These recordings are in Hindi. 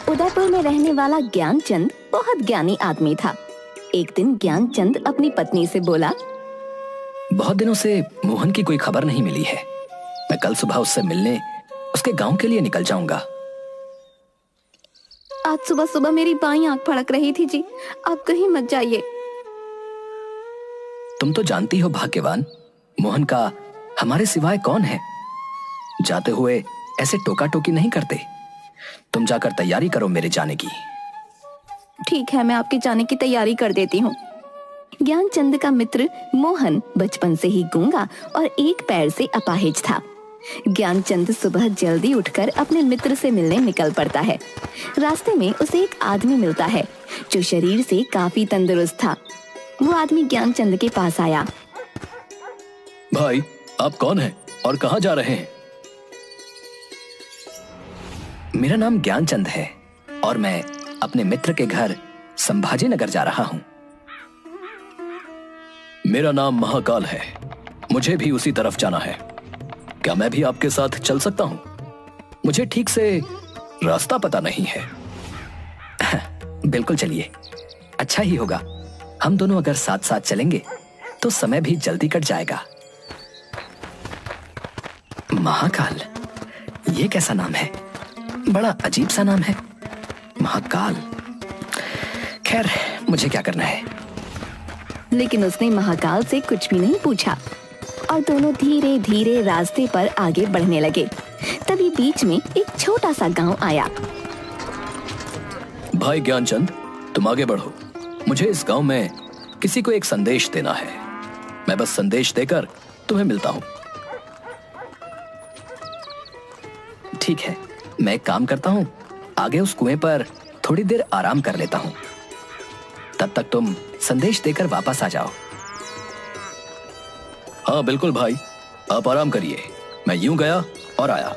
उदयपुर में रहने वाला ज्ञानचंद बहुत ज्ञानी आदमी था। एक दिन ज्ञानचंद अपनी पत्नी से बोला, बहुत दिनों से मोहन की कोई खबर नहीं मिली है। मैं कल सुबह उससे मिलने उसके गांव के लिए निकल जाऊंगा। आज सुबह सुबह मेरी बाईं आंख फड़क रही थी जी, आप कहीं मत जाइए। तुम तो जानती हो भाग्यवान, मोहन का हमारे सिवाय कौन है। जाते हुए ऐसे टोका टोकी नहीं करते। तुम जाकर तैयारी करो मेरे जाने की। ठीक है, मैं आपके जाने की तैयारी कर देती हूँ। ज्ञानचंद का मित्र मोहन बचपन से ही गूंगा और एक पैर से अपाहिज था। ज्ञानचंद सुबह जल्दी उठकर अपने मित्र से मिलने निकल पड़ता है। रास्ते में उसे एक आदमी मिलता है जो शरीर से काफी तंदुरुस्त था। वो आदमी ज्ञानचंद के पास आया। भाई, आप कौन हैं और कहाँ जा रहे हैं? मेरा नाम ज्ञानचंद है और मैं अपने मित्र के घर संभाजी नगर जा रहा हूँ। मेरा नाम महाकाल है, मुझे भी उसी तरफ जाना है। क्या मैं भी आपके साथ चल सकता हूँ? मुझे ठीक से रास्ता पता नहीं है। बिल्कुल चलिए, अच्छा ही होगा। हम दोनों अगर साथ साथ चलेंगे तो समय भी जल्दी कट जाएगा। महाकाल, ये कैसा नाम है? बड़ा अजीब सा नाम है, महाकाल। खैर, मुझे क्या करना है। लेकिन उसने महाकाल से कुछ भी नहीं पूछा और दोनों धीरे धीरे रास्ते पर आगे बढ़ने लगे। तभी बीच में एक छोटा सा गांव आया। भाई ज्ञानचंद, तुम आगे बढ़ो। मुझे इस गांव में किसी को एक संदेश देना है। मैं बस संदेश देकर तुम्हें मिलता हूं। ठीक है, मैं एक काम करता हूं, आगे उस कुएं पर थोड़ी देर आराम कर लेता हूं। तब तक तुम संदेश देकर वापस आ जाओ। हाँ बिल्कुल भाई, आप आराम करिए। मैं यूं गया और आया।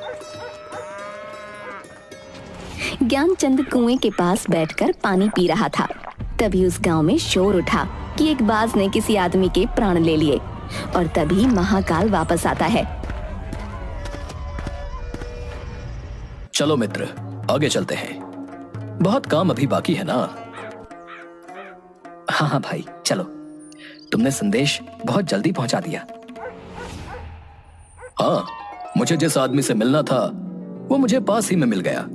ज्ञानचंद कुएं के पास बैठकर पानी पी रहा था। तभी उस गांव में शोर उठा कि एक बाज ने किसी आदमी के प्राण ले लिए और तभी महाकाल वापस आता है। चलो मित्र, आगे चलते हैं। बहुत काम अभी बाकी है ना। हाँ हाँ भाई, चलो। तुमने संदेश बहुत जल्दी पहुंचा दिया। हाँ, मुझे जिस आदमी से मिलना था वो मुझे पास ही में मिल गया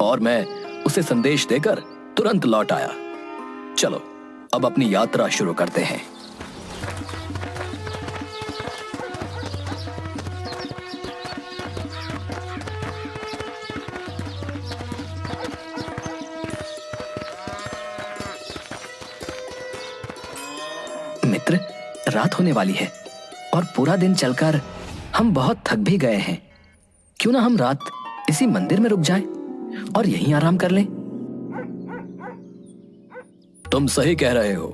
और मैं उसे संदेश देकर तुरंत लौट आया। चलो अब अपनी यात्रा शुरू करते हैं। मित्र, रात होने वाली है और पूरा दिन चलकर हम बहुत थक भी गए हैं। क्यों ना हम रात इसी मंदिर में रुक जाएं और यहीं आराम कर लें? तुम सही कह रहे हो।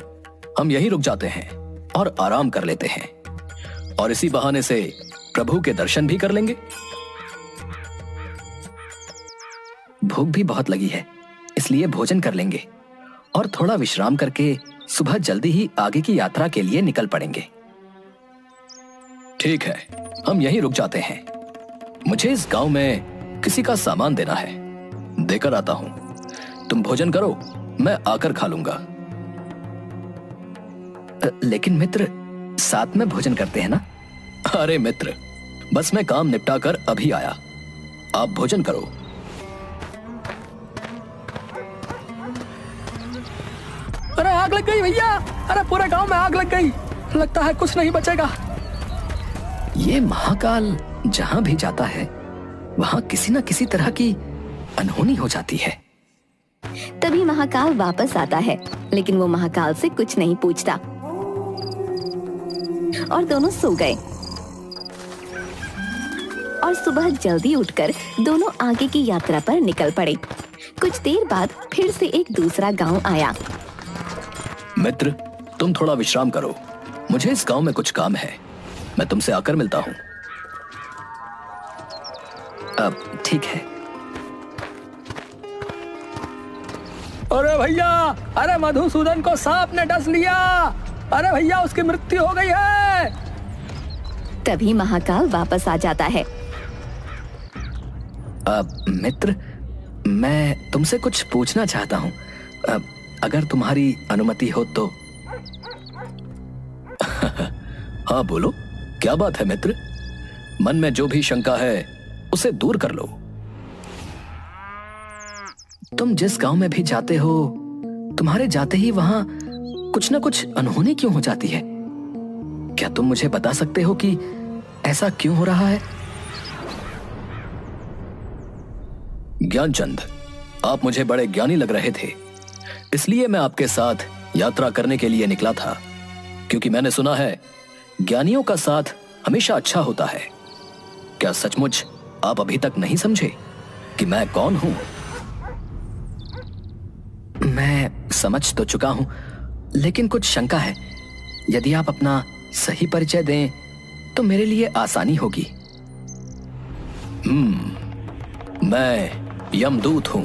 हम यहीं रुक जाते हैं और आराम कर लेते हैं और इसी बहाने से प्रभु के दर्शन भी कर लेंगे। भूख भी बहुत लगी है, इसलिए भोजन कर लेंगे और थोड़ा विश्राम करके सुबह जल्दी ही आगे की यात्रा के लिए निकल पड़ेंगे। ठीक है, हम यहीं रुक जाते हैं। मुझे इस गांव में किसी का सामान देना है, देकर आता हूं। तुम भोजन करो, मैं आकर खा लूंगा। लेकिन मित्र, साथ में भोजन करते हैं ना? अरे मित्र, बस मैं काम निपटा कर अभी आया। आप भोजन करो। अरे आग लग गई भैया! अरे पूरे गांव में आग लग गई। लगता है कुछ नहीं बचेगा। ये महाकाल जहां भी जाता है वहां किसी न किसी तरह की अनहोनी हो जाती है। तभी महाकाल वापस आता है, लेकिन वो महाकाल से कुछ नहीं पूछता और दोनों सो गए। और सुबह जल्दी उठकर दोनों आगे की यात्रा पर निकल पड़े। कुछ देर बाद फिर से एक दूसरा गांव आया। मित्र, तुम थोड़ा विश्राम करो। मुझे इस गांव में कुछ काम है। मैं तुमसे आकर मिलता हूं। अब ठीक है। अरे भैया! अरे मधुसूदन को सांप ने डस लिया। अरे भैया, उसकी मृत्यु हो गई है। तभी महाकाल वापस आ जाता है। अब मित्र, मैं तुमसे कुछ पूछना चाहता हूँ, अगर तुम्हारी अनुमति हो तो। हाँ बोलो, क्या बात है मित्र? मन में जो भी शंका है उसे दूर कर लो। तुम जिस गांव में भी जाते हो, तुम्हारे जाते ही वहां कुछ ना कुछ अनहोनी क्यों हो जाती है? क्या तुम मुझे बता सकते हो कि ऐसा क्यों हो रहा है? ज्ञानचंद, आप मुझे बड़े ज्ञानी लग रहे थे, इसलिए मैं आपके साथ यात्रा करने के लिए निकला था, क्योंकि मैंने सुना है ज्ञानियों का साथ हमेशा अच्छा होता है। क्या सचमुच आप अभी तक नहीं समझे कि मैं कौन हूं? मैं समझ तो चुका हूं, लेकिन कुछ शंका है। यदि आप अपना सही परिचय दें तो मेरे लिए आसानी होगी। मैं यमदूत हूं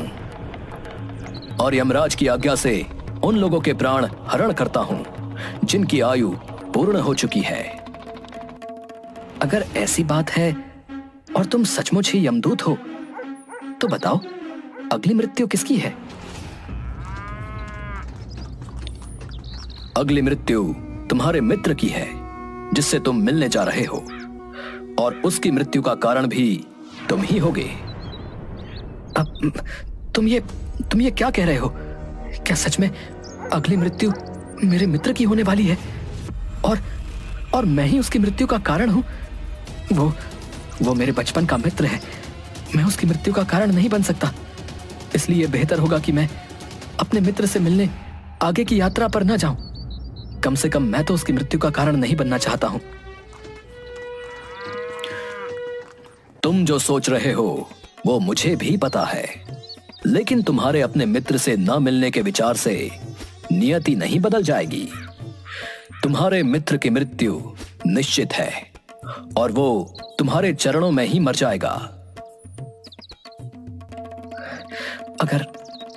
और यमराज की आज्ञा से उन लोगों के प्राण हरण करता हूं जिनकी आयु पूर्ण हो चुकी है। अगर ऐसी बात है और तुम सचमुच ही यमदूत हो, तो बताओ अगली मृत्यु किसकी है? अगली मृत्यु तुम्हारे मित्र की है, जिससे तुम मिलने जा रहे हो, और उसकी मृत्यु का कारण भी तुम ही होगे। अब तुम ये क्या कह रहे हो? क्या सच में अगली मृत्यु मेरे मित्र की होने वाली है और मैं ही उसकी मृत्यु का कारण हूं? वो मेरे बचपन का मित्र है। मैं उसकी मृत्यु का कारण नहीं बन सकता। इसलिए बेहतर होगा कि मैं अपने मित्र से मिलने आगे की यात्रा पर न जाऊं। कम से कम मैं तो उसकी मृत्यु का कारण नहीं बनना चाहता हूं। तुम जो सोच रहे हो वो मुझे भी पता है, लेकिन तुम्हारे अपने मित्र से न मिलने के विचार से नियति नहीं बदल जाएगी। तुम्हारे मित्र की मृत्यु निश्चित है और वो तुम्हारे चरणों में ही मर जाएगा।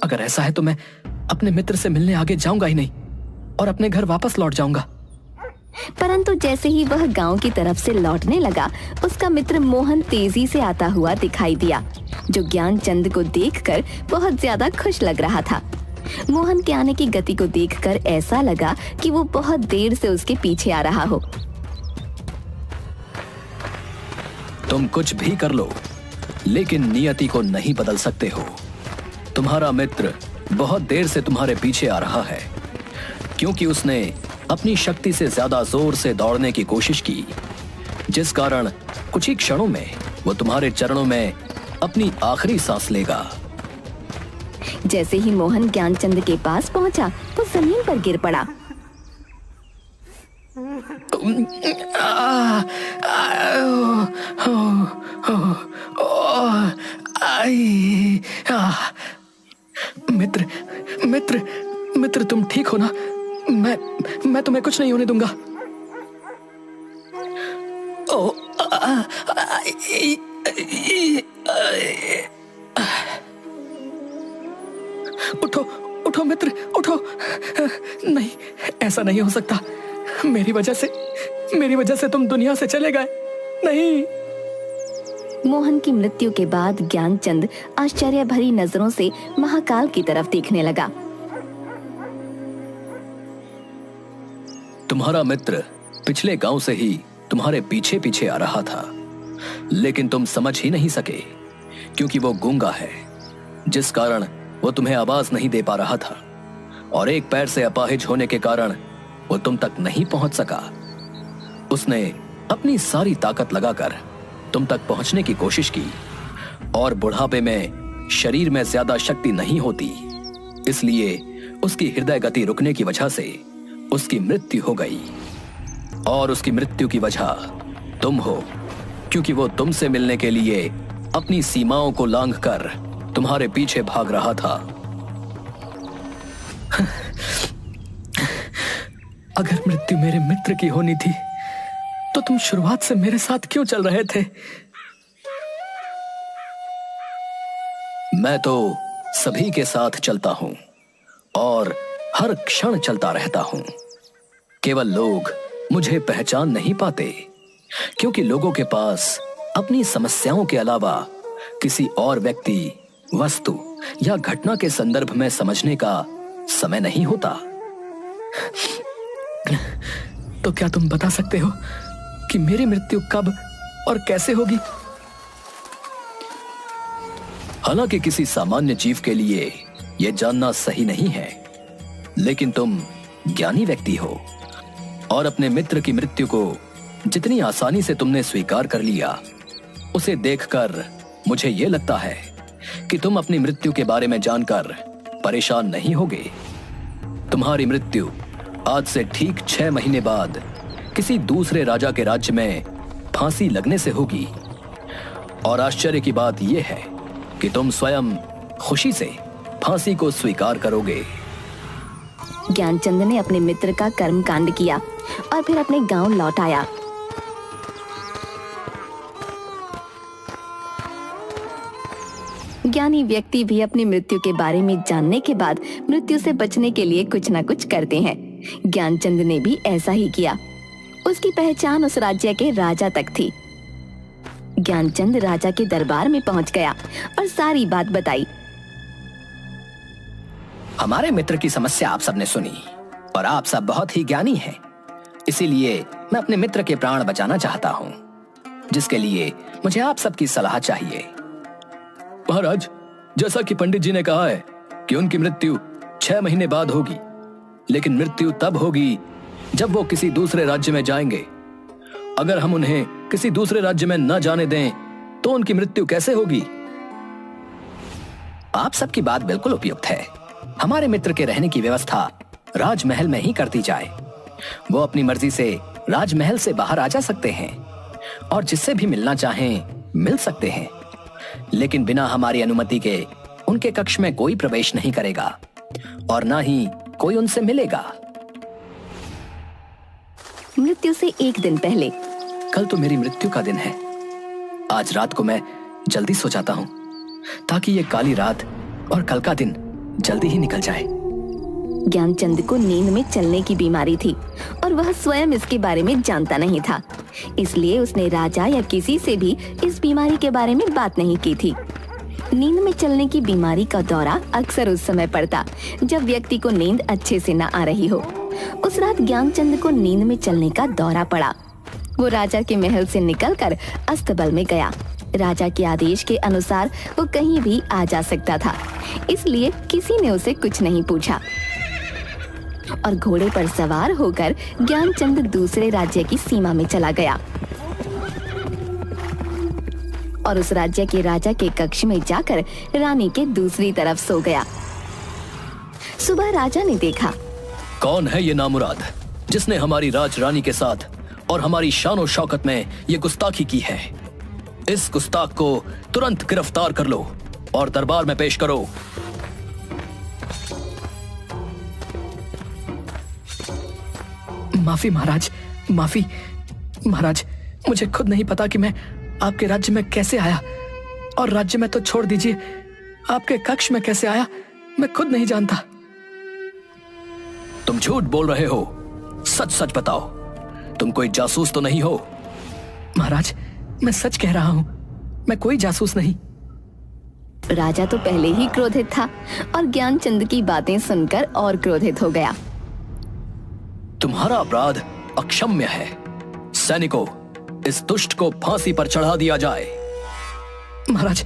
अगर ऐसा है तो मैं अपने मित्र से मिलने आगे जाऊंगा ही नहीं और अपने घर वापस लौट जाऊंगा। परंतु जैसे ही वह गांव की तरफ से लौटने लगा, उसका मित्र मोहन तेजी से आता हुआ दिखाई दिया, जो ज्ञानचंद को देखकर बहुत ज्यादा खुश लग रहा था। मोहन के आने की गति को देखकर ऐसा लगा कि वो बहुत देर से उसके पीछे आ रहा हो। तुम कुछ भी कर लो, लेकिन नियति को नहीं बदल सकते हो। तुम्हारा मित्र बहुत देर से तुम्हारे पीछे आ रहा है, क्योंकि उसने अपनी शक्ति से ज्यादा जोर से दौड़ने की कोशिश की, जिस कारण कुछ ही क्षणों में वो तुम्हारे चरणों में अपनी आखिरी सांस लेगा। जैसे ही मोहन ज्ञानचंद के पास पहुंचा, वो जमीन पर गिर पड़ा। मित्र मित्र मित्र, तुम ठीक हो ना? मैं तुम्हें कुछ नहीं होने दूंगा। उठो उठो मित्र, उठो। नहीं, ऐसा नहीं हो सकता। मेरी वजह से तुम दुनिया से चले गए। नहीं। मोहन की मृत्यु के बाद ज्ञानचंद आश्चर्य भरी नजरों से महाकाल की तरफ देखने लगा। तुम्हारा मित्र पिछले गांव से ही तुम्हारे पीछे पीछे आ रहा था, लेकिन तुम समझ ही नहीं सके, क्योंकि वो गूंगा है, जिस कारण वो तुम्हें आवाज नहीं दे पा रहा था, और एक पैर से अपाहिज होने के कारण वो तुम तक नहीं पहुंच सका। उसने अपनी सारी ताकत लगाकर तुम तक पहुंचने की कोशिश की, और बुढ़ापे में शरीर में ज्यादा शक्ति नहीं होती, इसलिए उसकी हृदय गति रुकने की वजह से उसकी मृत्यु हो गई। और उसकी मृत्यु की वजह तुम हो, क्योंकि वो तुमसे मिलने के लिए अपनी सीमाओं को लांघकर तुम्हारे पीछे भाग रहा था। अगर मृत्यु मेरे मित्र की होनी थी, तो तुम शुरुआत से मेरे साथ क्यों चल रहे थे? मैं तो सभी के साथ चलता हूं और हर क्षण चलता रहता हूं। केवल लोग मुझे पहचान नहीं पाते, क्योंकि लोगों के पास अपनी समस्याओं के अलावा किसी और व्यक्ति, वस्तु या घटना के संदर्भ में समझने का समय नहीं होता। तो क्या तुम बता सकते हो कि मेरी मृत्यु कब और कैसे होगी? हालांकि किसी सामान्य जीव के लिए यह जानना सही नहीं है, लेकिन तुम ज्ञानी व्यक्ति हो और अपने मित्र की मृत्यु को जितनी आसानी से तुमने स्वीकार कर लिया, उसे देखकर मुझे यह लगता है कि तुम अपनी मृत्यु के बारे में जानकर परेशान नहीं होगे। तुम्हारी मृत्यु आज से ठीक 6 महीने बाद किसी दूसरे राजा के राज्य में फांसी लगने से होगी। और आश्चर्य की बात यह है कि तुम स्वयं खुशी से फांसी को स्वीकार करोगे। ज्ञानचंद ने अपने मित्र का कर्म कांड किया और फिर अपने गांव लौट आया। ज्ञानी व्यक्ति भी अपनी मृत्यु के बारे में जानने के बाद मृत्यु से बचने के लिए कुछ न कुछ करते हैं। ज्ञानचंद ने भी ऐसा ही किया। उसकी पहचान उस राज्य के राजा तक थी। ज्ञानचंद राजा के दरबार में पहुंच गया और सारी बात बताई। हमारे मित्र की समस्या आप सबने सुनी और आप सब बहुत ही ज्ञानी हैं। इसीलिए मैं अपने मित्र के प्राण बचाना चाहता हूं, जिसके लिए मुझे आप सबकी सलाह चाहिए। महाराज, जैसा कि पंडित जी ने कहा है कि उनकी मृत्यु 6 महीने बाद होगी, लेकिन मृत्यु तब होगी जब वो किसी दूसरे राज्य में जाएंगे। अगर हम उन्हें किसी दूसरे राज्य में न जाने दें तो उनकी मृत्यु कैसे होगी? आप सबकी बात बिल्कुल उपयुक्त है। हमारे मित्र के रहने की व्यवस्था राजमहल में ही करती जाए। वो अपनी मर्जी से राजमहल से बाहर आ जा सकते हैं और जिससे भी मिलना चाहें मिल सकते हैं, लेकिन बिना हमारी अनुमति के उनके कक्ष में कोई प्रवेश नहीं करेगा और ना ही कोई उनसे मिलेगा। मृत्यु से एक दिन पहले। कल तो मेरी मृत्यु का दिन है। आज रात को मैं जल्दी सो जाता हूँ ताकि ये काली रात और कल का दिन जल्दी ही निकल जाए। ज्ञानचंद को नींद में चलने की बीमारी थी और वह स्वयं इसके बारे में जानता नहीं था। इसलिए उसने राजा या किसी से भी इस बीमारी के बारे में बात नहीं की थी। नींद में चलने की बीमारी का दौरा अक्सर उस समय पड़ता जब व्यक्ति को नींद अच्छे से न आ रही हो। उस रात ज्ञानचंद को नींद में चलने का दौरा पड़ा। वो राजा के महल से निकलकर अस्तबल में गया। राजा के आदेश के अनुसार वो कहीं भी आ जा सकता था, इसलिए किसी ने उसे कुछ नहीं पूछा और घोड़े पर सवार होकर ज्ञानचंद दूसरे राज्य की सीमा में चला गया और उस राज्य के राजा के कक्ष में जाकर रानी के दूसरी तरफ सो गया। सुबह राजा ने देखा, कौन है ये नामुराद जिसने हमारी राजरानी के साथ और हमारी शान शौकत में ये गुस्ताखी की है? इस गुस्ताख को तुरंत गिरफ्तार कर लो और दरबार में पेश करो। माफी महाराज, माफी महाराज। मुझे खुद नहीं पता कि मैं आपके राज्य में कैसे आया, और राज्य में तो छोड़ दीजिए, आपके कक्ष में कैसे आया मैं खुद नहीं जानता। तुम झूठ बोल रहे हो, सच सच बताओ। तुम कोई जासूस तो नहीं हो? महाराज, मैं सच कह रहा हूं, मैं कोई जासूस नहीं। राजा तो पहले ही क्रोधित था और ज्ञानचंद की बातें सुनकर और क्रोधित हो गया। तुम्हारा अपराध अक्षम्य है। सैनिकों, इस दुष्ट को फांसी पर चढ़ा दिया जाए। महाराज,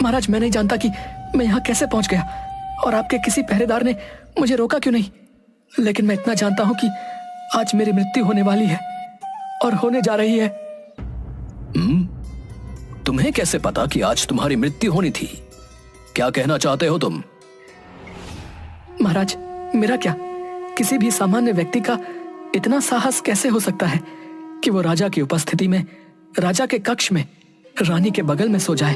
महाराज, मैं नहीं जानता कि मैं यहाँ कैसे पहुंच गया और आपके किसी पहरेदार ने मुझे रोका क्यों नहीं, लेकिन मैं इतना जानता हूं कि आज मेरी मृत्यु होने वाली है और होने जा रही है। तुम्हें कैसे पता कि आज तुम्हारी मृत्यु होनी थी? क्या कहना चाहते हो तुम? महाराज, मेरा क्या, किसी भी सामान्य व्यक्ति का इतना साहस कैसे हो सकता है कि वो राजा की उपस्थिति में राजा के कक्ष में रानी के बगल में सो जाए?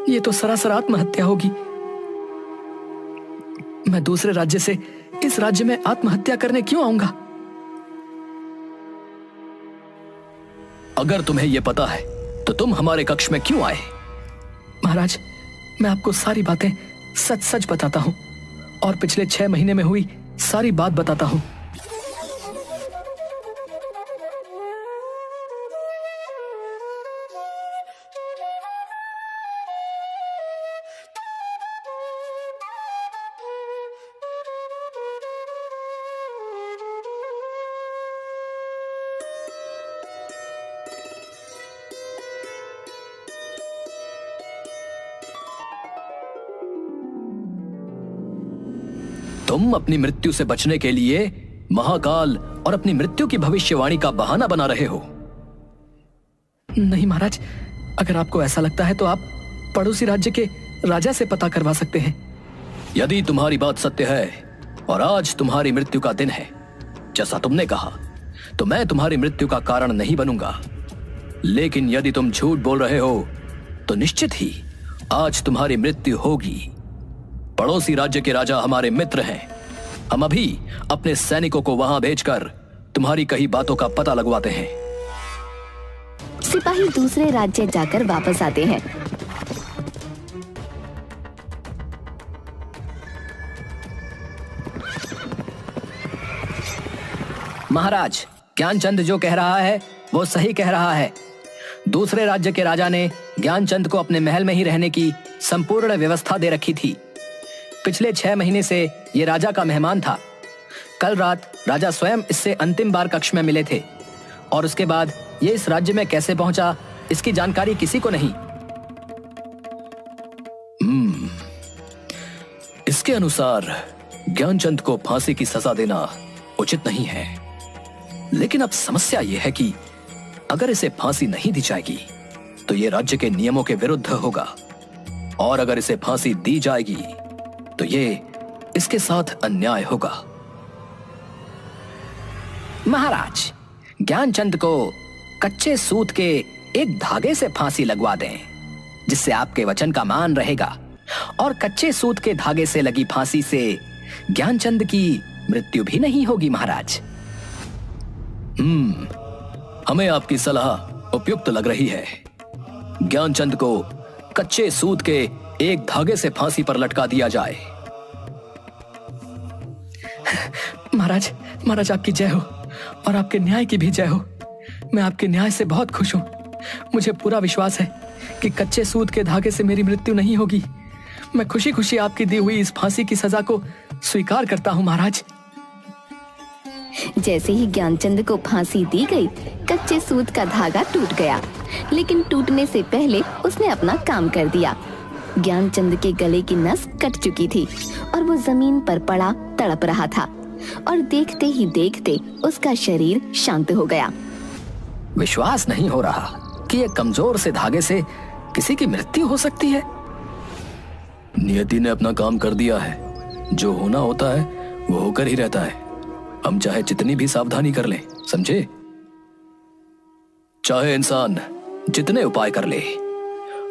ये तो सरासर आत्महत्या होगी। मैं दूसरे राज्य से इस राज्य में आत्महत्या करने क्यों आऊंगा? अगर तुम्हें यह पता है तो तुम हमारे कक्ष में क्यों आए? महाराज, मैं आपको सारी बातें सच सच बताता हूं और पिछले 6 महीने में हुई सारी बात बताता हूं। तुम अपनी मृत्यु से बचने के लिए महाकाल और अपनी मृत्यु की भविष्यवाणी का बहाना बना रहे हो। नहीं महाराज, अगर आपको ऐसा लगता है तो आप पड़ोसी राज्य के राजा से पता करवा सकते हैं। यदि तुम्हारी बात सत्य है और आज तुम्हारी मृत्यु का दिन है जैसा तुमने कहा, तो मैं तुम्हारी मृत्यु का कारण नहीं बनूंगा। लेकिन यदि तुम झूठ बोल रहे हो तो निश्चित ही आज तुम्हारी मृत्यु होगी। पड़ोसी राज्य के राजा हमारे मित्र हैं। हम अभी अपने सैनिकों को वहां भेजकर तुम्हारी कही बातों का पता लगवाते हैं। सिपाही दूसरे राज्य जाकर वापस आते हैं। महाराज, ज्ञानचंद जो कह रहा है वो सही कह रहा है। दूसरे राज्य के राजा ने ज्ञानचंद को अपने महल में ही रहने की संपूर्ण व्यवस्था दे रखी थी। पिछले 6 महीने से ये राजा का मेहमान था। कल रात राजा स्वयं इससे अंतिम बार कक्ष में मिले थे और उसके बाद ये इस राज्य में कैसे पहुंचा इसकी जानकारी किसी को नहीं। इसके अनुसार ज्ञानचंद को फांसी की सजा देना उचित नहीं है। लेकिन अब समस्या यह है कि अगर इसे फांसी नहीं दी जाएगी तो ये राज्य के नियमों के विरुद्ध होगा, और अगर इसे फांसी दी जाएगी तो ये इसके साथ अन्याय होगा। महाराज, ज्ञानचंद को कच्चे सूत के एक धागे से फांसी लगवा दें, जिससे आपके वचन का मान रहेगा, और कच्चे सूत के धागे से लगी फांसी से ज्ञानचंद की मृत्यु भी नहीं होगी। महाराज, हमें आपकी सलाह उपयुक्त लग रही है। ज्ञानचंद को कच्चे सूत के एक धागे से फांसी पर लटका दिया जाए। महाराज, महाराज आपकी जय हो और आपके न्याय की भी जय हो। मैं आपके न्याय से बहुत खुश हूं। मुझे पूरा विश्वास है कि कच्चे सूत के धागे से मेरी मृत्यु नहीं होगी। मैं खुशी खुशी आपकी दी हुई इस फांसी की सजा को स्वीकार करता हूं। महाराज, जैसे ही ज्ञानचंद को फांसी दी गई, कच्चे सूत का धागा टूट गया, लेकिन टूटने से पहले उसने अपना काम कर दिया। ज्ञानचंद के गले की नस कट चुकी थी और वो जमीन पर पड़ा तड़प रहा था, और देखते ही देखते उसका शरीर शांत हो गया। विश्वास नहीं हो रहा कि एक कमजोर से धागे से किसी की मृत्यु हो सकती है। नियति ने अपना काम कर दिया है। जो होना होता है वो होकर ही रहता है। हम चाहे जितनी भी सावधानी कर लें, समझे? चाहे इंसान जितने उपाय कर ले,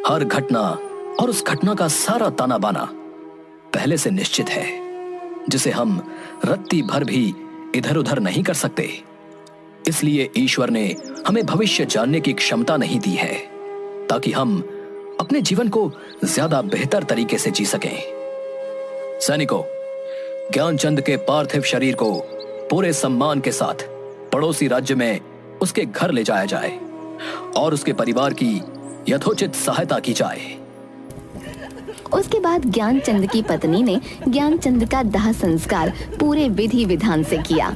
हर घटना और उस घटना का सारा ताना बाना पहले से निश्चित है, जिसे हम रत्ती भर भी इधर उधर नहीं कर सकते। इसलिए ईश्वर ने हमें भविष्य जानने की क्षमता नहीं दी है, ताकि हम अपने जीवन को ज्यादा बेहतर तरीके से जी सकें। सैनिकों, ज्ञानचंद के पार्थिव शरीर को पूरे सम्मान के साथ पड़ोसी राज्य में उसके घर ले जाया जाए और उसके परिवार की यथोचित सहायता की जाए। उसके बाद ज्ञानचंद की पत्नी ने ज्ञानचंद का दाह संस्कार पूरे विधि विधान से किया।